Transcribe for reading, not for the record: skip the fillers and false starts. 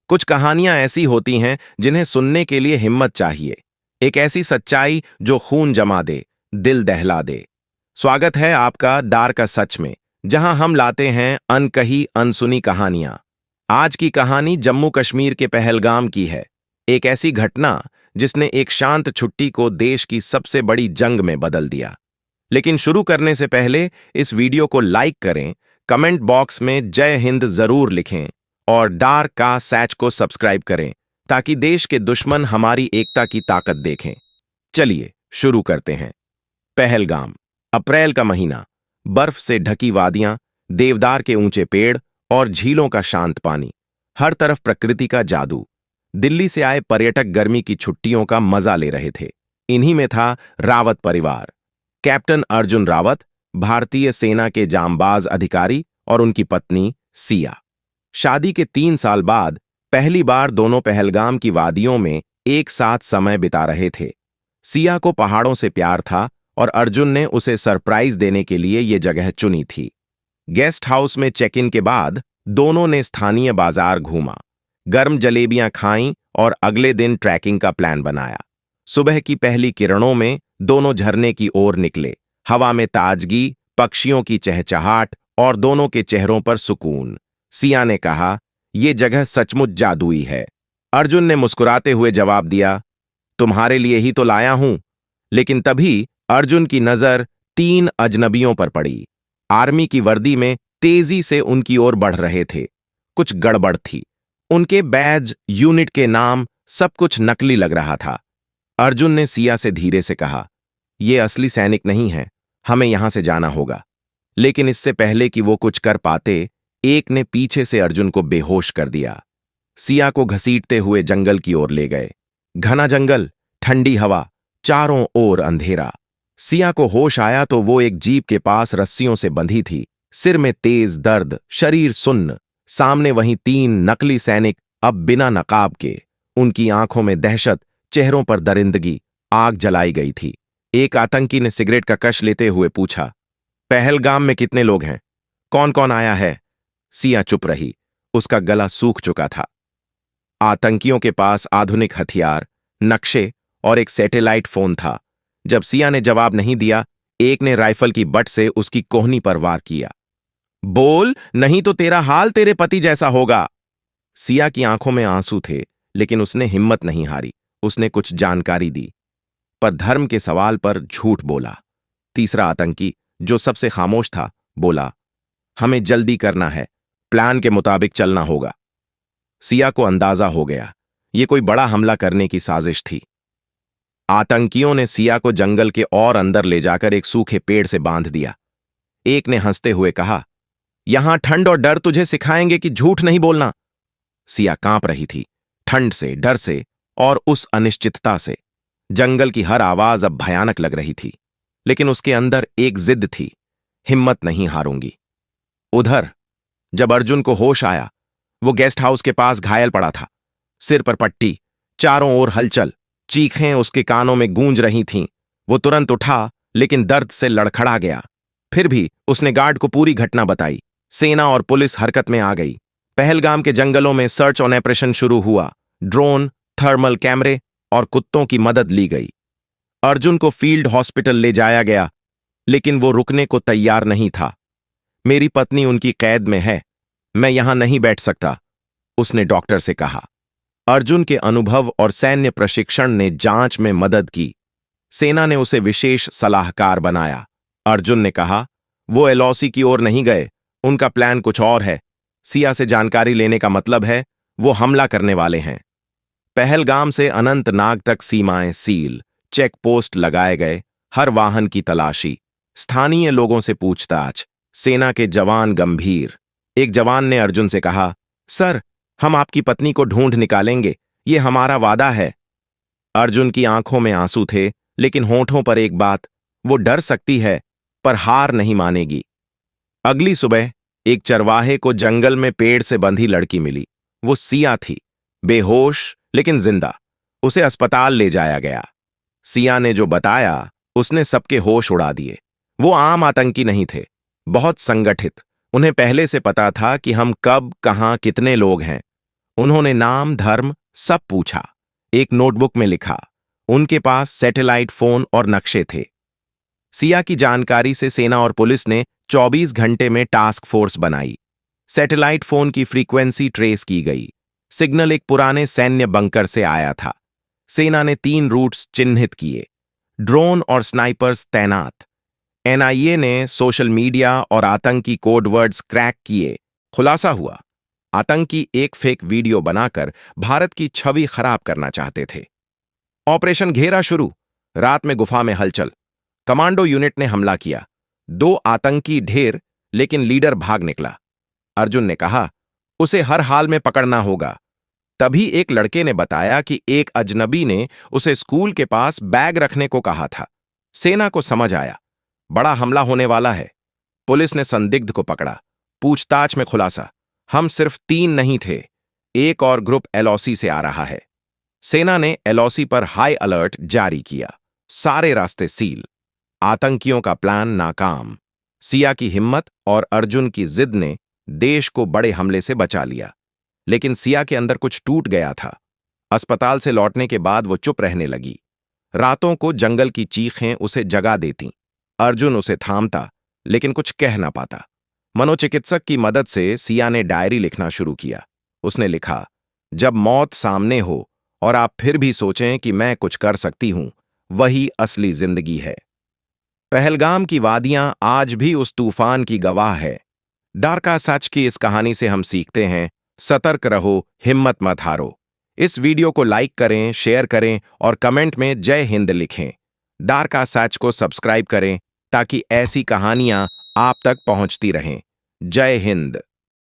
कुछ कहानियां ऐसी होती हैं जिन्हें सुनने के लिए हिम्मत चाहिए। एक ऐसी सच्चाई जो खून जमा दे, दिल दहला दे। स्वागत है आपका डार का सच में, जहां हम लाते हैं अनकही अनसुनी कहानियां। आज की कहानी जम्मू कश्मीर के पहलगाम की है। एक ऐसी घटना जिसने एक शांत छुट्टी को देश की सबसे बड़ी जंग में बदल दिया। लेकिन शुरू करने से पहले इस वीडियो को लाइक करें, कमेंट बॉक्स में जय हिंद जरूर लिखें और डार का सैच को सब्सक्राइब करें ताकि देश के दुश्मन हमारी एकता की ताकत देखें। चलिए शुरू करते हैं। पहलगाम, अप्रैल का महीना, बर्फ से ढकी वादियां, देवदार के ऊंचे पेड़ और झीलों का शांत पानी, हर तरफ प्रकृति का जादू। दिल्ली से आए पर्यटक गर्मी की छुट्टियों का मजा ले रहे थे। इन्हीं में था रावत परिवार। कैप्टन अर्जुन रावत, भारतीय सेना के जांबाज अधिकारी, और उनकी पत्नी सिया। शादी के 3 साल बाद पहली बार दोनों पहलगाम की वादियों में एक साथ समय बिता रहे थे। सिया को पहाड़ों से प्यार था और अर्जुन ने उसे सरप्राइज देने के लिए ये जगह चुनी थी। गेस्ट हाउस में चेक इन के बाद दोनों ने स्थानीय बाजार घूमा, गर्म जलेबियां खाईं और अगले दिन ट्रैकिंग का प्लान बनाया। सुबह की पहली किरणों में दोनों झरने की ओर निकले। हवा में ताजगी, पक्षियों की चहचहाट और दोनों के चेहरों पर सुकून। सिया ने कहा, "यह जगह सचमुच जादुई है।" अर्जुन ने मुस्कुराते हुए जवाब दिया, "तुम्हारे लिए ही तो लाया हूं।" लेकिन तभी अर्जुन की नजर 3 अजनबियों पर पड़ी। आर्मी की वर्दी में तेजी से उनकी ओर बढ़ रहे थे। कुछ गड़बड़ थी। उनके बैज, यूनिट के नाम, सब कुछ नकली लग रहा था। अर्जुन ने सिया से धीरे से कहा, "ये असली सैनिक नहीं है, हमें यहां से जाना होगा।" लेकिन इससे पहले कि वो कुछ कर पाते, एक ने पीछे से अर्जुन को बेहोश कर दिया। सिया को घसीटते हुए जंगल की ओर ले गए। घना जंगल, ठंडी हवा, चारों ओर अंधेरा। सिया को होश आया तो वो एक जीप के पास रस्सियों से बंधी थी, सिर में तेज दर्द, शरीर सुन्न। सामने वहीं 3 नकली सैनिक, अब बिना नकाब के। उनकी आंखों में दहशत, चेहरों पर दरिंदगी। आग जलाई गई थी। एक आतंकी ने सिगरेट का कश लेते हुए पूछा, "पहलगाम में कितने लोग हैं? कौन कौन आया है?" सिया चुप रही। उसका गला सूख चुका था। आतंकियों के पास आधुनिक हथियार, नक्शे और एक सैटेलाइट फोन था। जब सिया ने जवाब नहीं दिया, एक ने राइफल की बट से उसकी कोहनी पर वार किया। "बोल, नहीं तो तेरा हाल तेरे पति जैसा होगा।" सिया की आंखों में आंसू थे, लेकिन उसने हिम्मत नहीं हारी। उसने कुछ जानकारी दी, पर धर्म के सवाल पर झूठ बोला। तीसरा आतंकी, जो सबसे खामोश था, बोला, "हमें जल्दी करना है, प्लान के मुताबिक चलना होगा।" सिया को अंदाजा हो गया, यह कोई बड़ा हमला करने की साजिश थी। आतंकियों ने सिया को जंगल के और अंदर ले जाकर एक सूखे पेड़ से बांध दिया। एक ने हंसते हुए कहा, "यहां ठंड और डर तुझे सिखाएंगे कि झूठ नहीं बोलना।" सिया कांप रही थी, ठंड से, डर से और उस अनिश्चितता से। जंगल की हर आवाज अब भयानक लग रही थी, लेकिन उसके अंदर एक जिद थी, हिम्मत नहीं हारूंगी। उधर जब अर्जुन को होश आया, वो गेस्ट हाउस के पास घायल पड़ा था। सिर पर पट्टी, चारों ओर हलचल, चीखें उसके कानों में गूंज रही थीं। वो तुरंत उठा, लेकिन दर्द से लड़खड़ा गया। फिर भी उसने गार्ड को पूरी घटना बताई। सेना और पुलिस हरकत में आ गई। पहलगाम के जंगलों में सर्च और ऑपरेशन शुरू हुआ। ड्रोन, थर्मल कैमरे और कुत्तों की मदद ली गई। अर्जुन को फील्ड हॉस्पिटल ले जाया गया, लेकिन वो रुकने को तैयार नहीं था। "मेरी पत्नी उनकी कैद में है, मैं यहां नहीं बैठ सकता," उसने डॉक्टर से कहा। अर्जुन के अनुभव और सैन्य प्रशिक्षण ने जांच में मदद की। सेना ने उसे विशेष सलाहकार बनाया। अर्जुन ने कहा, "वो एलओसी की ओर नहीं गए, उनका प्लान कुछ और है। सिया से जानकारी लेने का मतलब है वो हमला करने वाले हैं।" पहलगाम से अनंतनाग तक सीमाएं सील, चेक पोस्ट लगाए गए, हर वाहन की तलाशी, स्थानीय लोगों से पूछताछ, सेना के जवान गंभीर। एक जवान ने अर्जुन से कहा, "सर, हम आपकी पत्नी को ढूंढ निकालेंगे, ये हमारा वादा है।" अर्जुन की आंखों में आंसू थे, लेकिन होठों पर एक बात, वो डर सकती है पर हार नहीं मानेगी। अगली सुबह एक चरवाहे को जंगल में पेड़ से बंधी लड़की मिली। वो सिया थी, बेहोश लेकिन जिंदा। उसे अस्पताल ले जाया गया। सिया ने जो बताया, उसने सबके होश उड़ा दिए। वो आम आतंकी नहीं थे, बहुत संगठित। उन्हें पहले से पता था कि हम कब, कहां, कितने लोग हैं। उन्होंने नाम, धर्म सब पूछा। एक नोटबुक में लिखा। उनके पास सैटेलाइट फोन और नक्शे थे। सिया की जानकारी से सेना और पुलिस ने 24 घंटे में टास्क फोर्स बनाई। सैटेलाइट फोन की फ्रीक्वेंसी ट्रेस की गई। सिग्नल एक पुराने सैन्य बंकर से आया था। सेना ने 3 रूट्स चिन्हित किए। ड्रोन और स्नाइपर्स तैनात। एनआईए ने सोशल मीडिया और आतंकी कोडवर्ड्स क्रैक किए। खुलासा हुआ, आतंकी एक फेक वीडियो बनाकर भारत की छवि खराब करना चाहते थे। ऑपरेशन घेरा शुरू। रात में गुफा में हलचल। कमांडो यूनिट ने हमला किया। 2 आतंकी ढेर, लेकिन लीडर भाग निकला। अर्जुन ने कहा, उसे हर हाल में पकड़ना होगा। तभी एक लड़के ने बताया कि एक अजनबी ने उसे स्कूल के पास बैग रखने को कहा था। सेना को समझ आया, बड़ा हमला होने वाला है। पुलिस ने संदिग्ध को पकड़ा। पूछताछ में खुलासा, हम सिर्फ 3 नहीं थे, एक और ग्रुप एलओसी से आ रहा है। सेना ने एलओसी पर हाई अलर्ट जारी किया। सारे रास्ते सील। आतंकियों का प्लान नाकाम। सिया की हिम्मत और अर्जुन की जिद ने देश को बड़े हमले से बचा लिया। लेकिन सिया के अंदर कुछ टूट गया था। अस्पताल से लौटने के बाद वो चुप रहने लगी। रातों को जंगल की चीखें उसे जगा देतीं। अर्जुन उसे थामता, लेकिन कुछ कह ना पाता। मनोचिकित्सक की मदद से सिया ने डायरी लिखना शुरू किया। उसने लिखा, जब मौत सामने हो और आप फिर भी सोचें कि मैं कुछ कर सकती हूं, वही असली जिंदगी है। पहलगाम की वादियां आज भी उस तूफान की गवाह है। डर का सच की इस कहानी से हम सीखते हैं, सतर्क रहो, हिम्मत मत हारो। इस वीडियो को लाइक करें, शेयर करें और कमेंट में जय हिंद लिखें। डर का सच को सब्सक्राइब करें ताकि ऐसी कहानियां आप तक पहुंचती रहें। जय हिंद।